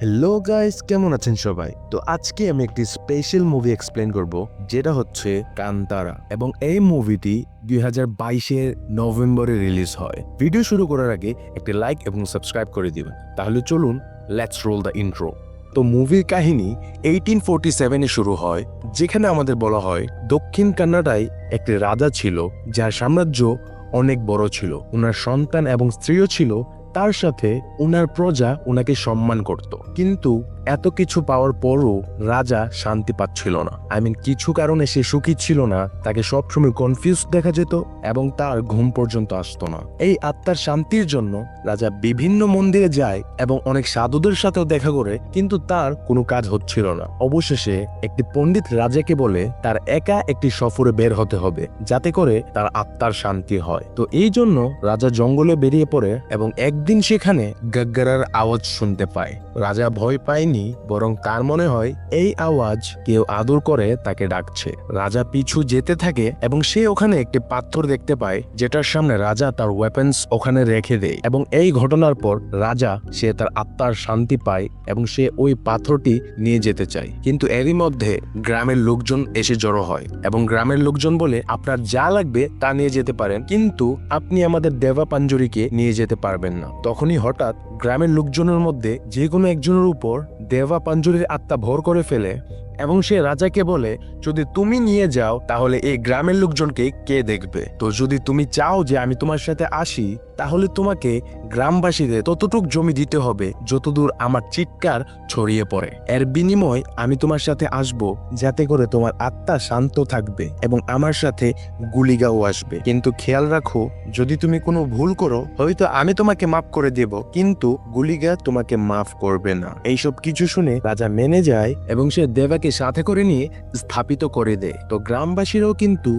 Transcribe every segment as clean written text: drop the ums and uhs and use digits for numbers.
Hello guys, কেমন আছেন সবাই? তো আজকে আমি একটি স্পেশাল মুভি এক্সপ্লেন করব, যেটা হচ্ছে কান্তারা। এবং এই মুভিটি 2022-এর নভেম্বরে রিলিজ হয়। ভিডিও শুরু করার আগে একটি লাইক এবং সাবস্ক্রাইব করে দিবেন। তাহলে চলুন, লেটস রোল দ্য ইন্ট্রো। তো মুভির কাহিনী 1847-এ শুরু হয়, যেখানে আমাদের বলা হয় দক্ষিণ কানাডায় একটি রাজা ছিল, যার সাম্রাজ্য অনেক বড় ছিল। ওনার সন্তান এবং স্ত্রীও ছিল, তার সাথে উনার প্রজা উনাকে সম্মান করত। কিন্তু এত কিছু পাওয়ার পরও রাজা শান্তি পাচ্ছিল না। কিছু কারণে সে সুখী ছিল না। তাকে সবসময় কনফিউজ দেখা যেত এবং তার ঘুম পর্যন্ত আসতো না। এই আত্মার শান্তির জন্য রাজা বিভিন্ন মন্দিরে যায় এবং অনেক সাধুদের সাথেও দেখা করে, কিন্তু তার কোনো কাজ হচ্ছিল না। অবশেষে একটি পণ্ডিত রাজাকে বলে তার একা একটি সফরে বের হতে হবে, যাতে করে তার আত্মার শান্তি হয়। তো এই জন্য রাজা জঙ্গলে বেরিয়ে পড়ে এবং একদিন সেখানে গাগ্গারার আওয়াজ শুনতে পায়। রাজা ভয় পায়নি, বরং তার মনে হয় এই আওয়াজ কেউ আদর করে তাকে ডাকছে। রাজা পিছু যেতে থাকে এবং সে ওখানে একটি পাথর দেখতে পায়, যেটার সামনে রাজা তার ওয়েপন্স ওখানে রেখে দেয়। এবং এই ঘটনার পর রাজা তার আত্মার শান্তি পায় এবং সে ওই পাথরটি নিয়ে যেতে চায়। কিন্তু এরই মধ্যে গ্রামের লোকজন এসে জড়ো হয় এবং গ্রামের লোকজন বলে, আপনার যা লাগবে তা নিয়ে যেতে পারেন, কিন্তু আপনি আমাদের দেবা পাঞ্জুরিকে নিয়ে যেতে পারবেন না। তখনই হঠাৎ গ্রামের লোকজনের মধ্যে যে কোনো একজনের উপর দেবা পাঞ্জুরির আত্মা ভর করে ফেলে এবং সে রাজাকে বলে, যদি তুমি নিয়ে যাও তাহলে এই গ্রামের লোকজনকে কে দেখবে? তো যদি তুমি চাও যে আমি তোমার সাথে আসি, তাহলে তোমাকে গ্রামবাসীদের ততটুক জমি দিতে হবে যতদূর আমার চিৎকার ছড়িয়ে পড়ে। এর বিনিময় আমি তোমার সাথে আসব, যাতে করে তোমার আত্মা শান্ত থাকবে এবং আমার সাথে গুলিগাও আসবে। কিন্তু খেয়াল রাখো, যদি তুমি কোনো ভুল করো, হয়তো আমি তোমাকে মাফ করে দেব, কিন্তু গুলিগা তোমাকে মাফ করবে না। এইসব কিছু শুনে রাজা মেনে যায় এবং সে দেবাকে সাথে করে নিয়ে স্থাপিত করে দেয়। তো গ্রামবাসীরাও কিন্তু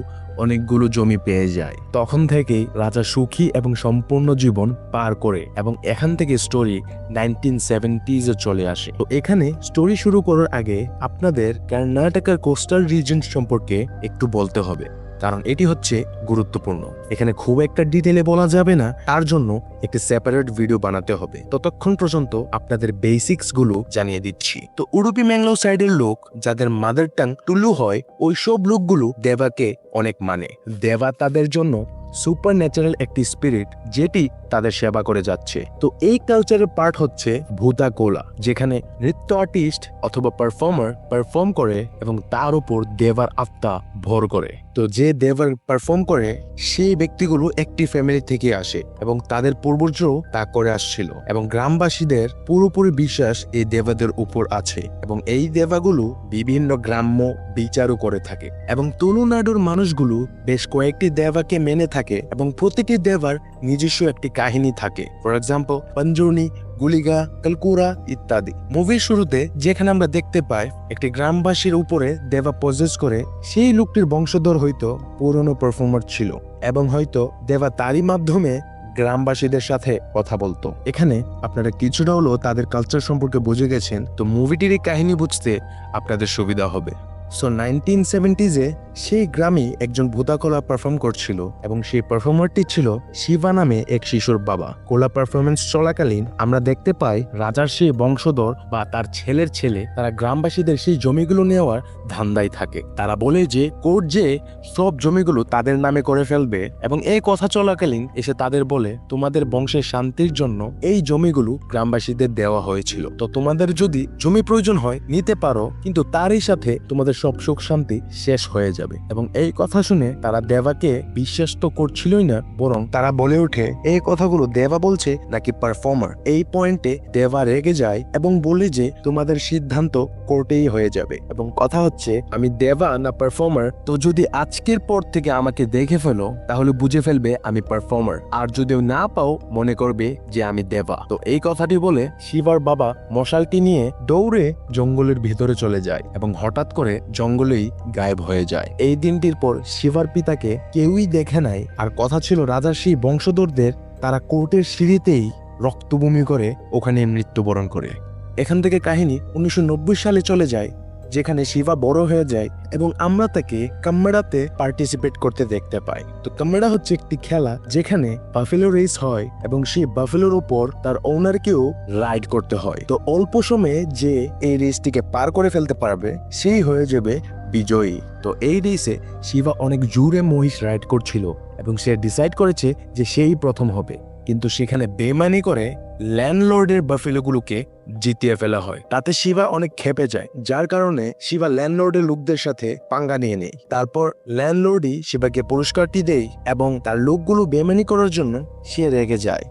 অনেকগুলো জমি পেয়ে যায়। তখন থেকেই রাজা সুখী এবং সম্পূর্ণ জীবন পার করে এবং এখান থেকে স্টোরি 1970s-এ চলে আসে। তো এখানে স্টোরি শুরু করার আগে আপনাদের কর্ণাটকের কোস্টাল রিজন সম্পর্কে একটু বলতে হবে, কারণ এটি হচ্ছে গুরুত্বপূর্ণ। এখানে খুব একটা ডিটেলে বলা যাবে না, তার জন্য একটি সেপারেট ভিডিও বানাতে হবে। ততক্ষণ পর্যন্ত আপনাদের বেসিক্স গুলো জানিয়ে দিচ্ছি। তো উডুপি ম্যাংলোর সাইডের লোক, যাদের মাদার টাং টুলু হয়, ওই সব লোকগুলো দেবাকে অনেক মানে। দেবা তাদের জন্য সুপার ন্যাচারাল একটি স্পিরিট, যেটি তাদের সেবা করে যাচ্ছে। তো এই কালচারের পার্ট হচ্ছে ভূতাকোলা, যেখানে নৃত্য আর্টিস্ট অথবা পারফর্মার পারফর্ম করে এবং তার উপর দেবার আত্মা ভর করে। তো যে দেবার পারফর্ম করে, সেই ব্যক্তিগুলো একটি ফ্যামিলি থেকে আসে এবং তাদের পূর্বজরাও তা করে আসছিল। এবং গ্রামবাসীদের পুরোপুরি বিশ্বাস এই দেবাদের উপর আছে এবং এই দেবাগুলো বিভিন্ন গ্রাম্য বিচারও করে থাকে। এবং তুলুনাডুর মানুষগুলো বেশ কয়েকটি দেবাকে মেনে থাকে এবং প্রতিটি দেবার নিজস্ব একটি কাহিনী থাকে। ফর এক্সাম্পল, পঞ্জুর্নি, গুলিগা, কালকুরা ইত্যাদি। মুভির শুরুতে যেখানে আমরা দেখতে পাই একটি গ্রামবাসীর উপরে দেবা পজেস করে, সেই লোকটির বংশধর হয়তো পুরনো পারফর্মার ছিল এবং হয়তো দেবা তারই মাধ্যমে গ্রামবাসীদের সাথে কথা বলতো। এখানে আপনারা কিছুটা হলেও তাদের কালচার সম্পর্কে বুঝে গেছেন। তো মুভিটির এই কাহিনী বুঝতে আপনাদের সুবিধা হবে। সো 1970s-এ সেই গ্রামে একজন ভূতাকলা পারফর্ম করছিল এবং সেই পারফর্মারটি ছিল শিবা নামে এক শিশুর বাবা। কোলা পারফরমেন্স চলাকালীন আমরা দেখতে পাই রাজার সেই বংশধর বা তার ছেলের ছেলে, তারা গ্রামবাসীদের সেই জমিগুলো নেওয়ার ধান্দায় থাকে। তারা বলে যে কোর্ট যে সব জমিগুলো তাদের নামে করে ফেলবে এবং এই কথা চলাকালীন এসে তাদের বলে, তোমাদের বংশের শান্তির জন্য এই জমিগুলো গ্রামবাসীদের দেওয়া হয়েছিল, তো তোমাদের যদি জমি প্রয়োজন হয় নিতে পারো, কিন্তু তারই সাথে তোমাদের সব সুখ শান্তি শেষ হয়ে যাবে। এবং এই কথা শুনে তারা দেবাকে বিশ্বাস তো করছিলই না, বরং তারা বলে ওঠে, এই কথাগুলো দেবা বলছে নাকি পারফর্মার? এই পয়েন্টে দেবা রেগে যায় এবং বলে যে তোমাদের সিদ্ধান্ত কোর্টেই হয়ে যাবে। এবং কথা হচ্ছে, আমি দেবা না পারফর্মার, তো যদি আজকের পর থেকে আমাকে দেখে ফেলো তাহলে বুঝে ফেলবে আমি পারফর্মার, আর যদিও না পাও মনে করবে যে আমি দেবা। তো এই কথাটি বলে শিবার বাবা মশালটি নিয়ে দৌড়ে জঙ্গলের ভিতরে চলে যায় এবং হঠাৎ করে জঙ্গলেই গায়েব হয়ে যায়। এই দিনটির পর শিবার পিতাকে কেউই দেখে নাই। আর কথা ছিল রাজার সেই বংশধরদের তারা কোর্টের সিঁড়িতেই রক্তভূমি করে ওখানে মৃত্যুবরণ করে। এখান থেকে কাহিনী 1990 সালে চলে যায়, যেখানে শিবা বড় হয়ে যায় এবং আমরা তাকে কাম্মেরাতে পার্টিসিপেট করতে দেখতে পাই। তো কাম্মেরা হচ্ছে একটি খেলা যেখানে বাফেলো রেস হয় এবং সেই বাফেলোর উপর তার ওনারকেও রাইড করতে হয়। তো অল্প সময়ে যে এই রেসটিকে পার করে ফেলতে পারবে সেই হয়ে যাবে বিজয়ী। তো এই রেসে শিবা অনেক জোরে মহিষ রাইড করছিল এবং সে ডিসাইড করেছে যে সেই প্রথম হবে, কিন্তু সেখানে বেমানি করে ল্যান্ডলর্ডের বাফেলোগুলোকে জিতিয়ে ফেলা হয়। তাতে শিবা অনেক ক্ষেপে যায়, যার কারণে শিবা ল্যান্ডলর্ডের লোকদের সাথে পাঙ্গা নিয়ে নেয়। তারপর ল্যান্ডলর্ডই শিবাকে পুরস্কারটি দেয় এবং তার লোকগুলো বেমানি করার জন্য সে রেগে যায়।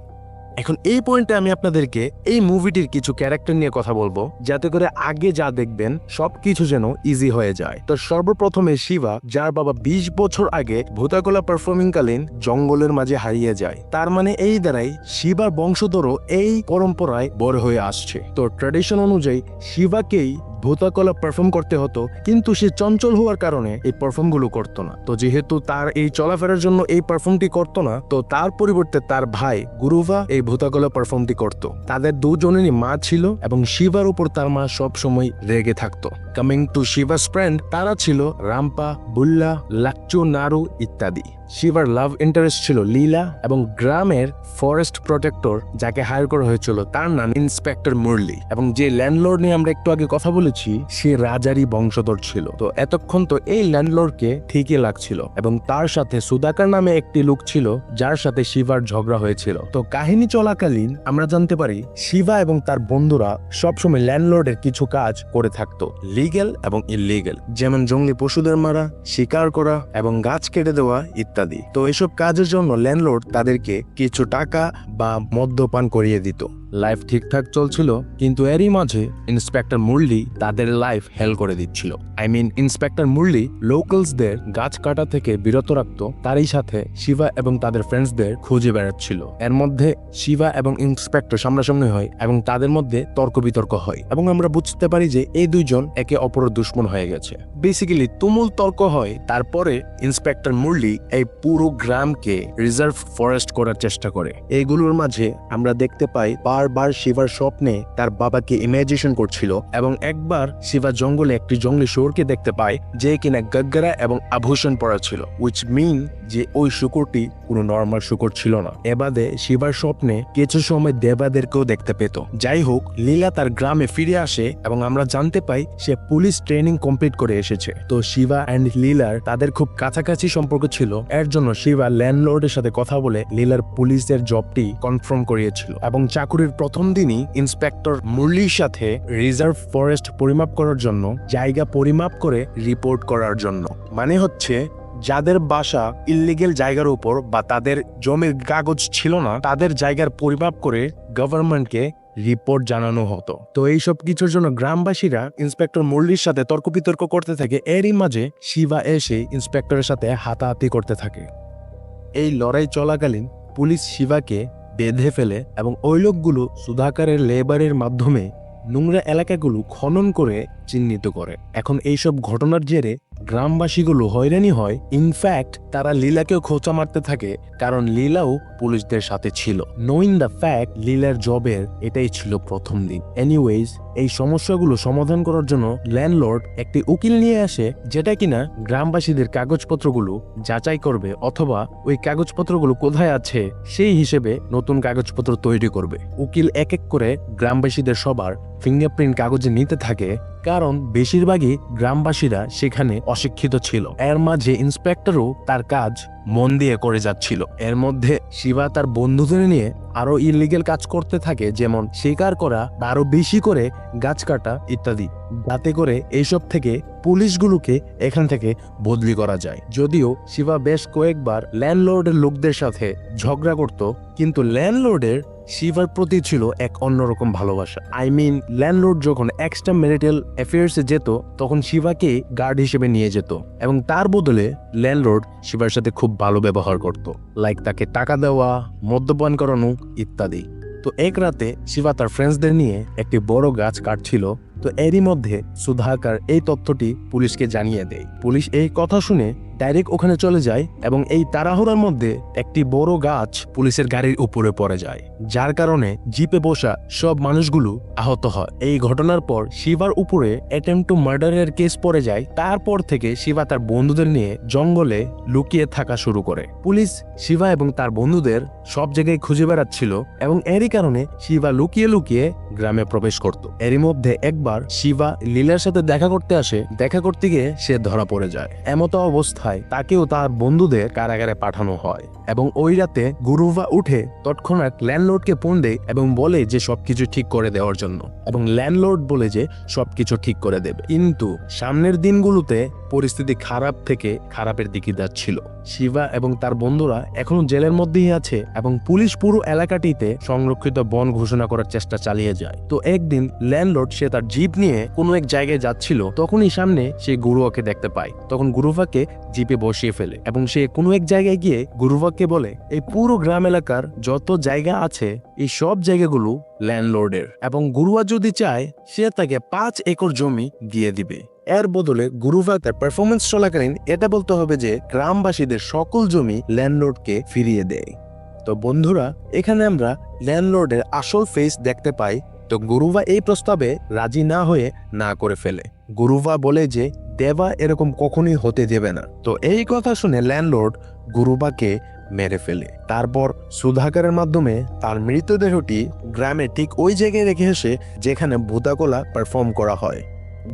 এখন এই পয়েন্টে আমি আপনাদেরকে এই মুভিটির কিছু ক্যারেক্টার নিয়ে কথা বলবো, যাতে করে আগে যা দেখবেন সবকিছু যেন ইজি হয়ে যায়। তো সর্বপ্রথমে শিবা, যার বাবা 20 বছর আগে ভূতাকলা পারফর্মিং কালীন জঙ্গলের মাঝে হারিয়ে যায়। তার মানে এই দ্বারাই শিবার বংশধরও এই পরম্পরায় বড় হয়ে আসছে। তো ট্র্যাডিশন অনুযায়ী শিবাকেই ভূতাকলা পারফর্ম করতে হতো, কিন্তু সে চঞ্চল হওয়ার কারণে এই পারফর্মগুলো করতো না। তো যেহেতু তার এই চলাফেরার জন্য এই পারফর্মটি করতো না, তো তার পরিবর্তে তার ভাই গুরুভা এই ভূতাকলা পারফর্মটি করত। তাদের দুজনেরই মা ছিল এবং শিবার উপর তার মা সব সময় রেগে থাকতো। কামিং টু শিভাস ফ্রেন্ড, তারা ছিল রাম্পা, বুল্লা, লাকচু, নারু ইত্যাদি। শিবার লাভ ইন্টারেস্ট ছিল লীলা এবং গ্রামের ফরেস্ট প্রোটেক্টর যাকে হায়ার করা হয়েছিল তার নাম ইন্সপেক্টর মুরলি, এবং যে ল্যান্ডলর্ড নিয়ে আমরা একটু আগে কথা বলেছি সে রাজারই বংশধর ছিল। তো এতক্ষণ তো এই ল্যান্ডলর্ডকে ঠিকই লাগছিল এবং তার সাথে সুদাকার নামে একটি লোক ছিল যার সাথে শিবার ঝগড়া হয়েছিল। তো কাহিনী চলাকালীন আমরা জানতে পারি শিবা এবং তার বন্ধুরা সবসময় ল্যান্ডলর্ডের কিছু কাজ করে থাকতো, লিগ্যাল এবং ইললিগ্যাল, যেমন জঙ্গলি পশুদের মারা, শিকার করা এবং গাছ কেটে দেওয়া ইত্যাদি। তো এসব কাজের জন্য ল্যান্ডলর্ড তাদেরকে কিছু টাকা বা মদ্যপান করিয়ে দিত। লাইফ ঠিকঠাক চলছিল, কিন্তু এরই মাঝে ইন্সপেক্টর মুরলি তাদের লাইফ হেল করে দিচ্ছিল। ইন্সপেক্টর মুরলি লোকালসদের গাছ কাটা থেকে বিরত রাখতো, তারই সাথে শিবা এবং তাদের ফ্রেন্ডসদের খুঁজে বেড়াচ্ছিল। এর মধ্যে শিবা এবং ইন্সপেক্টর সামনাসামনি হয় এবং তাদের মধ্যে তর্ক বিতর্ক হয় এবং আমরা বুঝতে পারি যে এই দুইজন একে অপরের দুশ্মন হয়ে গেছে। বেসিক্যালি তুমুল তর্ক হয়। তারপরে ইন্সপেক্টর মুরলি এই পুরো গ্রামকে রিজার্ভ ফরেস্ট করার চেষ্টা করে। এইগুলোর মাঝে আমরা দেখতে পাই বারবার শিবার স্বপ্নে তার বাবাকে ইমাজিনেশন করছিল এবং একবার শিবা জঙ্গলে একটি জঙ্গলি শুয়োরকে দেখতে পায় যে কিনা গাগ্গারা এবং আভূষণ পরা ছিল, উইচ মিন যে ওই শুকুরটি কোনো নর্মাল শুকুর ছিল না। এবাদে শিবার স্বপ্নে কিছু সময় দেবাদেরকেও দেখতে পেত। যাই হোক, লীলা তার গ্রামে ফিরে আসে এবং আমরা জানতে পাই সে পুলিশ ট্রেনিং কমপ্লিট করে এসেছে। তো শিবা অ্যান্ড লীলার তাদের খুব কাছাকাছি সম্পর্ক ছিল। এর জন্য শিবা ল্যান্ডলর্ডের সাথে কথা বলে লীলার পুলিশের জবটি কনফার্ম করিয়েছিল এবং চাকুরির প্রথম দিনই ইন্সপেক্টর মুরলির সাথে রিজার্ভ ফরেস্ট পরিমাপ করার জন্য জায়গা পরিমাপ করে রিপোর্ট করার জন্য, মানে হচ্ছে যাদের বাসা ইল্লিগেল জায়গার উপর বা তাদের জমির কাগজ ছিল না তাদের জায়গার পরিমাপ করে গভর্নমেন্টকে রিপোর্ট জানানো হতো। তো এইসব কিছুর জন্য গ্রামবাসীরা ইন্সপেক্টর মুরলির সাথে তর্ক বিতর্ক করতে থাকে। এরই মাঝে শিবা এসে ইন্সপেক্টরের সাথে হাতাহাতি করতে থাকে। এই লড়াই চলাকালীন পুলিশ শিবাকে বেঁধে ফেলে এবং ওই লোকগুলো সুধাকারের লেবারের মাধ্যমে নোংরা এলাকাগুলো খনন করে চিহ্নিত করে। এখন এইসব ঘটনার জেরে গ্রামবাসীগুলো হয়রানি হয়। ইনফ্যাক্ট তারা লীলাকেও খোঁচা মারতে থাকে, কারণ লীলাও পুলিশদের সাথে ছিল। নোইং দ্য ফ্যাক্ট লীলার জবের এটাই ছিল প্রথম দিন। এনিওয়েজ, এই সমস্যাগুলো সমাধান করার জন্য ল্যান্ডলর্ড একটি উকিল নিয়ে আসে, যেটা কিনা গ্রামবাসীদের কাগজপত্রগুলো যাচাই করবে অথবা ওই কাগজপত্রগুলো কোথায় আছে সেই হিসেবে নতুন কাগজপত্র তৈরি করবে। উকিল এক এক করে গ্রামবাসীদের সবার ফিঙ্গারপ্রিন্ট কাগজে নিতে থাকে, কারণ বেশিরভাগই গ্রামবাসীরা সেখানে অশিক্ষিত ছিল। এর মাঝে ইন্সপেক্টরও তার কাজ মন দিয়ে করে যাচ্ছিল। এর মধ্যে শিবা তার বন্ধুদের নিয়ে আরো ইলিগেল কাজ করতে থাকে, যেমন শিকার করা বা আরো বেশি করে গাছ কাটা ইত্যাদি, যাতে করে এইসব থেকে পুলিশগুলোকে এখান থেকে বদলি করা যায়। যদিও শিবা বেশ কয়েকবার ল্যান্ডলর্ডের লোকদের সাথে ঝগড়া করত, কিন্তু ল্যান্ডলর্ডের শিবার প্রতি ছিল এক অন্যরকম ভালোবাসা। ল্যান্ডলর্ড যখন এক্সট্রা ম্যারিটাল অ্যাফেয়ার্সে যেত তখন শিবাকে গার্ড হিসেবে নিয়ে যেত এবং তার বদলে ল্যান্ডলর্ড শিবার সাথে খুব ভালো ব্যবহার করত, লাইক তাকে টাকা দেওয়া, মদ্যপান করানো ইত্যাদি। তো এক রাতে শিবা তার ফ্রেন্ডসদের নিয়ে একটি বড় গাছ কাটছিল। তো এরই মধ্যে সুধাকার এই তথ্যটি পুলিশকে জানিয়ে দেয়। পুলিশ এই কথা শুনে ডাইরেক্ট ওখানে চলে যায় এবং এই তাড়াহুড়ার মধ্যে একটি বড় গাছ পুলিশের গাড়ির উপরে পড়ে যায়, যার কারণে জিপে বসা সব মানুষগুলো আহত হয়। এই ঘটনার পর শিবার উপরে অ্যাটেম্পট টু মার্ডারের কেস পড়ে যায়। তারপর থেকে শিবা তার বন্ধুদের নিয়ে জঙ্গলে লুকিয়ে থাকা শুরু করে। পুলিশ শিবা এবং তার বন্ধুদের সব জায়গায় খুঁজে বেড়াচ্ছিল এবং এরই কারণে শিবা লুকিয়ে লুকিয়ে গ্রামে প্রবেশ করত। এরই মধ্যে একবার শিবা লীলার সাথে দেখা করতে আসে। দেখা করতে গিয়ে সে ধরা পড়ে যায়। এমতো অবস্থায় তাকেও তার বন্ধুদের কারাগারে পাঠানো হয় এবং ওই রাতে গুরুভা উঠে তৎক্ষণাৎ ল্যান্ডলর্ডকে ফোন দেয় এবং বলে যে সবকিছু ঠিক করে দেওয়ার জন্য, এবং ল্যান্ডলর্ড বলে যে সবকিছু ঠিক করে দেবে। কিন্তু সামনের দিনগুলোতে পরিস্থিতি খারাপ থেকে খারাপের দিকে যাচ্ছিল। শিবা এবং তার বন্ধুরা এখনো জেলের মধ্যেই আছে এবং পুলিশ পুরো এলাকাটিতে সংরক্ষিত বন ঘোষণা করার চেষ্টা চালিয়ে যায়। তো একদিন ল্যান্ডলর্ড সে তার জিপ নিয়ে কোনো এক জায়গায় যাচ্ছিল, তখনই সামনে সে গুরুভাকে দেখতে পায়। তখন গুরুভাকে জিপে বসিয়ে ফেলে এবং সে কোনো এক জায়গায় গিয়ে গুরুভাকে বলে এই পুরো গ্রাম এলাকার যত জায়গা আছে এই সব জায়গাগুলো ল্যান্ডলর্ডের, এবং গুরুভা যদি চায় সে তাকে 5 একর জমি দিয়ে দিবে। এর বদলে গুরুভা তার পারফরমেন্স চলাকালীন এটা বলতে হবে যে গ্রামবাসীদের সকল জমি ল্যান্ডলর্ডকে ফিরিয়ে দেয়। তো বন্ধুরা, এখানে আমরা ল্যান্ডলর্ডের আসল ফেস দেখতে পাই। তো গুরুভা এই প্রস্তাবে রাজি না হয়ে না করে ফেলে। গুরুভা বলে যে দেবা এরকম কখনোই হতে দেবে না। তো এই কথা শুনে ল্যান্ডলর্ড গুরুভাকে মেরে ফেলে। তারপর সুধাকরের মাধ্যমে তার মৃতদেহটি গ্রামে ঠিক ওই জায়গায় রেখে এসে যেখানে ভূতাকলা পারফর্ম করা হয়।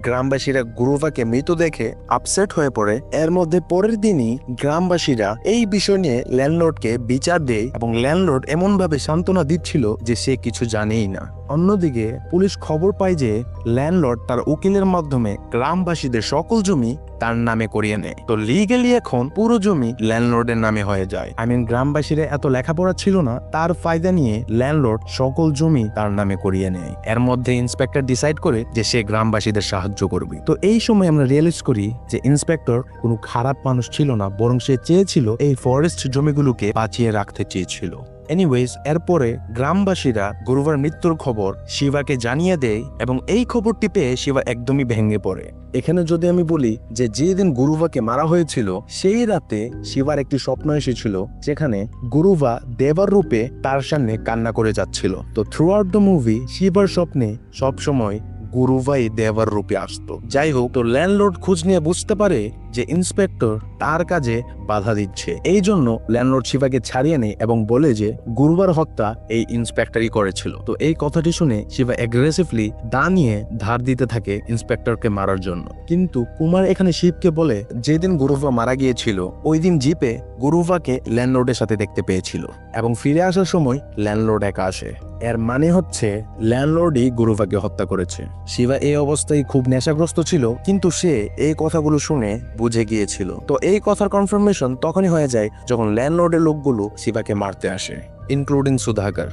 গ্রামবাসীরা গুরুভাকে মৃত দেখে আপসেট হয়ে পড়ে। এর মধ্যে পরের দিনই গ্রামবাসীরা এই বিষয় নিয়ে ল্যান্ডলর্ডকে বিচার দেয় এবং ল্যান্ডলর্ড এমন ভাবে সান্ত্বনা দিচ্ছিল যে সে কিছু জানেই না। অন্যদিকে পুলিশ খবর পায় যে ল্যান্ডলর্ড তার উকিলের মাধ্যমে গ্রামবাসীদের সকল জমি তার নামে করিয়ে নেয়। তো লিগ্যালি এখন পুরো জমি ল্যান্ডলর্ডের নামে হয়ে যায়। গ্রামবাসীরা এত লেখাপড়া ছিল না, তার ফায়দা নিয়ে ল্যান্ডলর্ড সকল জমি তার নামে করিয়ে নেয়। এর মধ্যে ইন্সপেক্টর ডিসাইড করে যে সে গ্রামবাসীদের সাহায্য করবে। তো এই সময় আমরা রিয়েলাইজ করি যে ইন্সপেক্টর কোনো খারাপ মানুষ ছিল না, বরং সে চেয়েছিল এই ফরেস্ট জমিগুলোকে বাঁচিয়ে রাখতে চেয়েছিল। এনিওয়েজ, এরপরে গ্রামবাসীরা গুরুভার মৃত্যুর খবর শিবাকে জানিয়ে দেয় এবং এই খবরটি পেয়ে শিবা একদমই ভেঙে পড়ে। এখানে যদি আমি বলি যে যেদিন গুরুভাকে মারা হয়েছিল সেই রাতে শিবার একটি স্বপ্ন এসেছিল যেখানে গুরুভা দেবার রূপে তার সামনে কান্না করে যাচ্ছিল। তো থ্রু আউট দ্য মুভি শিবার স্বপ্নে সবসময় গুরুভাই দেবার রূপে আসতো। যাই হোক, তো ল্যান্ডলর্ড খোঁজ নিয়ে বুঝতে পারে যে ইন্সপেক্টর তার কাজে বাধা দিচ্ছে। এই জন্য ল্যান্ডলর্ড শিবাকে ছাড়িয়ে নেয় এবং বলে যে গুরুবার হত্যা এই ইন্সপেক্টরই করেছিল। তো এই কথাটি শুনে শিবা অ্যাগ্রেসিভলি দা নিয়ে ধার দিতে থাকে ইন্সপেক্টরকে মারার জন্য। কিন্তু কুমার এখানে শিবকে বলে যেদিন গুরুভা মারা গিয়েছিল ওই দিন জিপে গুরুভাকে ল্যান্ডলর্ডের সাথে দেখতে পেয়েছিল এবং ফিরে আসার সময় ল্যান্ডলর্ড একা আসে। এর মানে হচ্ছে ল্যান্ডলর্ডই গুরুভাকে হত্যা করেছে। শিবা এই অবস্থায় খুব নেশাগ্রস্ত ছিল, কিন্তু সে এই কথাগুলো শুনে বুঝে গিয়েছিল। তো এই কথার কনফার্মেশন তখনই হয়ে যায় যখন ল্যান্ডলর্ডের লোকগুলো শিবাকে মারতে আসে, ইনক্লুডিং সুধাকর।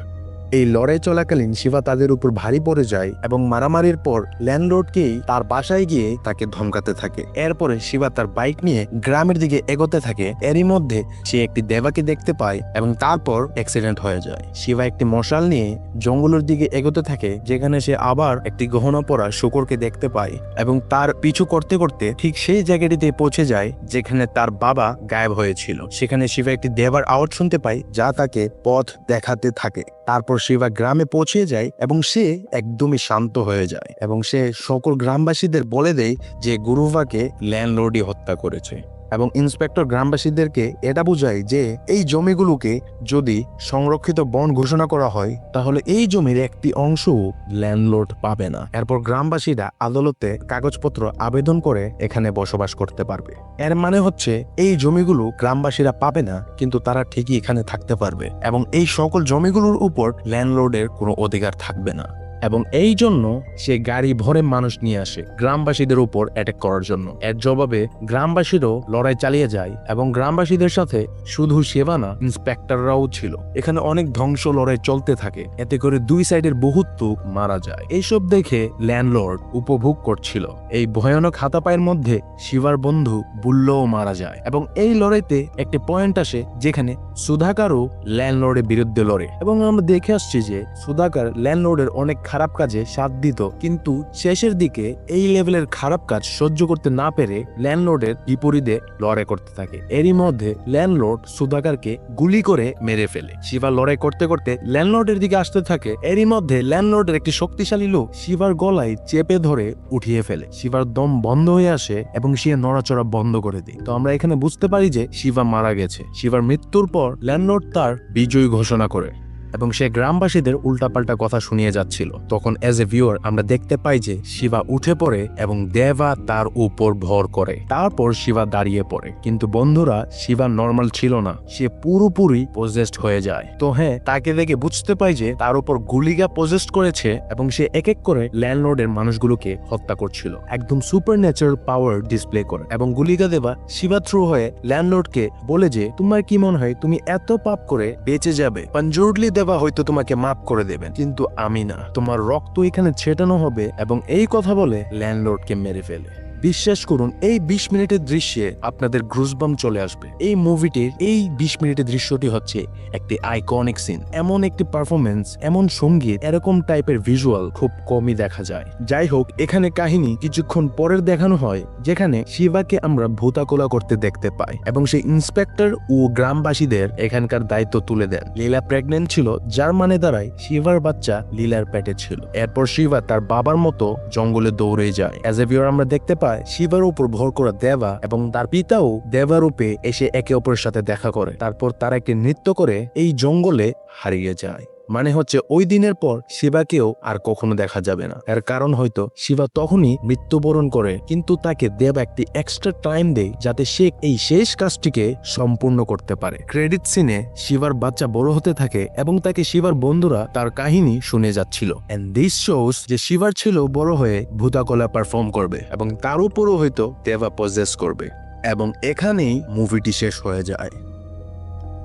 এই লড়াই চলাকালীন শিবা তাদের উপর ভারী পড়ে যায় এবং মারামারির পর ল্যান্ডলর্ডকেই তার বাসায় গিয়ে তাকে ধমকাতে থাকে। এরপরে শিবা তার বাইক নিয়ে গ্রামের দিকে এগোতে থাকে। এরই মধ্যে সে একটি দেবাকে দেখতে পায় এবং তারপর অ্যাক্সিডেন্ট হয়ে যায়। শিবা একটি মশাল নিয়ে জঙ্গলের দিকে এগোতে থাকে, যেখানে সে আবার একটি গহনা পরা শূকরকে দেখতে পায় এবং তার পিছু করতে করতে ঠিক সেই জায়গাটিতে পৌঁছে যায় যেখানে তার বাবা গায়েব হয়েছিল। সেখানে শিবা একটি দেবার আওয়াজ শুনতে পায় যা তাকে পথ দেখাতে থাকে। তারপর শিবা গ্রামে পৌঁছে যায় এবং সে একদমই শান্ত হয়ে যায় এবং সে সকল গ্রামবাসীদের বলে দেয় যে গুরুভাকে ল্যান্ডলর্ডই হত্যা করেছে। এবং ইন্সপেক্টর গ্রামবাসীদেরকে এটা বোঝায় যে এই জমিগুলোকে যদি সংরক্ষিত বন ঘোষণা করা হয় তাহলে এই জমির একটি অংশও ল্যান্ডলর্ড পাবে না। এরপর গ্রামবাসীরা আদালতে কাগজপত্র আবেদন করে এখানে বসবাস করতে পারবে। এর মানে হচ্ছে এই জমিগুলো গ্রামবাসীরা পাবে না, কিন্তু তারা ঠিকই এখানে থাকতে পারবে এবং এই সকল জমিগুলোর উপর ল্যান্ডলর্ডের কোনো অধিকার থাকবে না। এবং এই জন্য সে গাড়ি ভরে মানুষ নিয়ে আসে গ্রামবাসীদের উপর অ্যাটাক করার জন্য। এর জবাবে গ্রামবাসীরও লড়াই চালিয়ে যায় এবং গ্রামবাসীদের সাথে শুধু সেবা না, ইন্সপেক্টররাও ছিল। এখানে অনেক ধ্বংস লড়াই চলতে থাকে, এতে করে দুই সাইডের বহুত লোক মারা যায়। এইসব দেখে ল্যান্ডলর্ড উপভোগ করছিল। এই ভয়ানক হাতাপায়ের মধ্যে শিবার বন্ধু বুল্লও মারা যায় এবং এই লড়াইতে একটি পয়েন্ট আসে যেখানে সুধাকারও ল্যান্ডলর্ডের বিরুদ্ধে লড়ে এবং আমরা দেখে আসছি যে সুধাকার ল্যান্ডলর্ডের অনেক খারাপ কাজে সাথ দিত, কিন্তু শেষের দিকে এই লেভেলের খারাপ কাজ সহ্য করতে না পেরে ল্যান্ডলর্ডের বিপরীতে লড়াই করতে থাকে। এরই মধ্যে ল্যান্ডলর্ড সুধাকারকে গুলি করে মেরে ফেলে। শিবা লড়াই করতে করতে ল্যান্ডলর্ডের দিকে আসতে থাকে। এরই মধ্যে ল্যান্ডলর্ডের একটি শক্তিশালী লোক শিবার গলায় চেপে ধরে উঠিয়ে ফেলে। শিবার দম বন্ধ হয়ে আসে এবং সে নড়াচড়া বন্ধ করে দেয়। তো আমরা এখানে বুঝতে পারি যে শিবা মারা গেছে। শিবার মৃত্যুর পর ল্যান্ডলর্ড তার বিজয়ী ঘোষণা করে এবং সে গ্রামবাসীদের উল্টাপাল্টা কথা শুনিয়ে যাচ্ছিল। তখন এজ এ ভিউয়ার আমরা দেখতে পাই যে শিবা উঠে পড়ে এবং দেবা তার উপর ভর করে। তারপর শিবা দাঁড়িয়ে পড়ে, কিন্তু বন্ধুরা শিবা নর্মাল ছিল না, সে পুরোপুরি পজেসড হয়ে যায়। তো হ্যাঁ, তাকে দেখে বুঝতে পাই যে তার উপর গুলিগা পজেসড করেছে এবং সে এক এক করে ল্যান্ডলর্ডের মানুষগুলোকে হত্যা করছিল, একদম সুপার ন্যাচারাল পাওয়ার ডিসপ্লে করে। এবং গুলিগা দেবা শিবা থ্রু হয়ে ল্যান্ডলর্ডকে বলে যে তোমার কি মনে হয় তুমি এত পাপ করে বেঁচে যাবে? পাঞ্জুরলি দেবা হয়তো তোমাকে মাফ করে দেবেন, কিন্তু আমি না, তোমার রক্ত এখানে ছেটানো হবে। এবং এই কথা বলে ল্যান্ডলর্ডকে মেরে ফেলে। বিশ্বাস করুন, এই 20 মিনিটের দৃশ্যে আপনাদের গ্রুসবাম চলে আসবে। এই মুভিটির এই 20 মিনিটের দৃশ্যটি হচ্ছে একটি আইকনিক সিন। এমন একটি পারফরমেন্স, এমন সঙ্গীত, এরকম টাইপের ভিজুয়াল খুব কমই দেখা যায়। যাই হোক, এখানে কাহিনী কিছুক্ষণ পরের দেখানো হয়, যেখানে শিবাকে আমরা ভূতাকোলা করতে দেখতে পাই এবং সেই ইন্সপেক্টর ও গ্রামবাসীদের এখানকার দায়িত্ব তুলে দেন। লীলা প্রেগনেন্ট ছিল, যার মানে দাঁড়ায় শিবার বাচ্চা লীলার পেটে ছিল। এরপর শিবা তার বাবার মতো জঙ্গলে দৌড়ে যায়। অ্যাজ এ ভিউয়ার আমরা দেখতে পাই শিবার উপর ভর করা দেবা এবং তার পিতাও দেবারূপে এসে একে অপরের সাথে দেখা করে। তারপর তারা একটি নৃত্য করে এই জঙ্গলে হারিয়ে যায়। মানে হচ্ছে ওই দিনের পর শিবাকেও আর কখনো দেখা যাবে না। এর কারণ হয়তো শিবা তখনই মৃত্যুবরণ করে, কিন্তু তাকে দেব একটি এক্সট্রা টাইম দেয় যাতে সে এই শেষ কাজটিকে সম্পূর্ণ করতে পারে। ক্রেডিট সিনে শিবার বাচ্চা বড় হতে থাকে এবং তাকে শিবার বন্ধুরা তার কাহিনী শুনে যাচ্ছিল। এন্ড দিস শোস যে শিবার ছিল বড় হয়ে ভূতাকলা পারফর্ম করবে এবং তার উপরও হয়তো দেবা পজেস করবে। এবং এখানেই মুভিটি শেষ হয়ে যায়।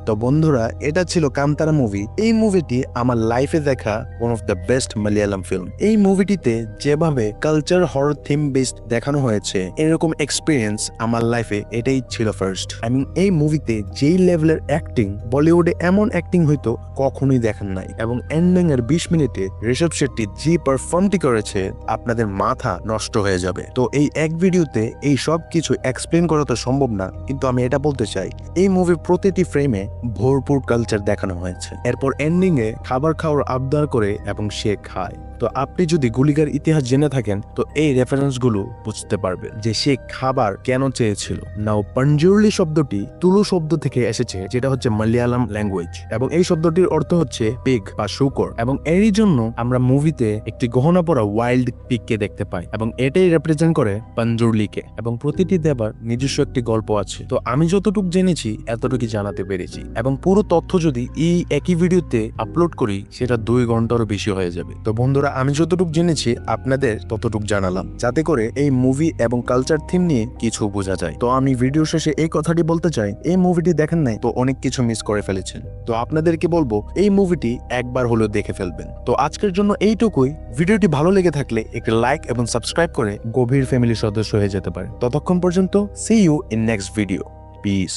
তো বন্ধুরা, এটা ছিল কান্তারা মুভি। এই মুভিটি আমার লাইফে দেখা one of the best Malayalam film. এই মুভিটিতে যেভাবে কালচার হরর থিম বেসড দেখানো হয়েছে, এরকম এক্সপিরিয়েন্স আমার লাইফে এটাই ছিল ফার্স্ট। এই মুভিতে যেই লেভেলের অ্যাক্টিং, বলিউডে এমন অ্যাক্টিং হয়তো কখনোই দেখেন নাই। এবং এন্ডিং এর 20 মিনিটে ঋষভ শেট্টি যে পারফর্মটি করেছে, আপনাদের মাথা নষ্ট হয়ে যাবে। তো এই এক ভিডিওতে এই সব কিছু এক্সপ্লেন করা তো সম্ভব না, কিন্তু আমি এটা বলতে চাই, এই মুভির প্রতিটি ফ্রেমে ভরপুর কালচার দেখানো হয়েছে। এরপর এন্ডিং এ খাবার খাওয়ার আবদার করে এবং সে খায়। তো আপনি যদি গুলিগার ইতিহাস জেনে থাকেন তো এই রেফারেন্স গুলো বুঝতে পারবেন যে সে খাবার কেন চেয়েছিল। নাও পাঞ্জুরলি শব্দটি তুলু শব্দ থেকে এসেছে, যেটা হচ্ছে মালয়ালম ল্যাঙ্গুয়েজ, এবং এই শব্দটির অর্থ হচ্ছে পিগ বা শূকর। এবং এরই জন্য আমরা মুভিতে একটি গহনা পরা ওয়াইল্ড পিগকে দেখতে পাই এবং এটাই রিপ্রেজেন্ট করে পাঞ্জুরলিকে। এবং প্রতিটি দেবার নিজস্ব একটি গল্প আছে। তো আমি যতটুকু জেনেছি এতটুকু জানাতে পেরেছি, এবং পুরো তথ্য যদি এই একই ভিডিওতে আপলোড করি সেটা 2 ঘন্টারও বেশি হয়ে যাবে। তো বন্ধুরা, আমি যতটুকু জেনেছি আপনাদের ততটুকু জানালাম, যাতে করে এই মুভি এবং কালচার থিম নিয়ে কিছু বোঝা যায়। তো আমি ভিডিও শেষে এই কথাটি বলতে চাই, এই মুভিটি দেখেন নাই তো অনেক কিছু মিস করে ফেলেছেন। তো আপনাদেরকে বলবো এই মুভিটি একবার হলেও দেখে ফেলবেন। তো আজকের জন্য এইটুকুই। ভিডিওটি ভালো লেগে থাকলে একটি লাইক এবং সাবস্ক্রাইব করে গভীর ফ্যামিলির সদস্য হয়ে যেতে পারে। ততক্ষণ পর্যন্ত see you in next video. Piece.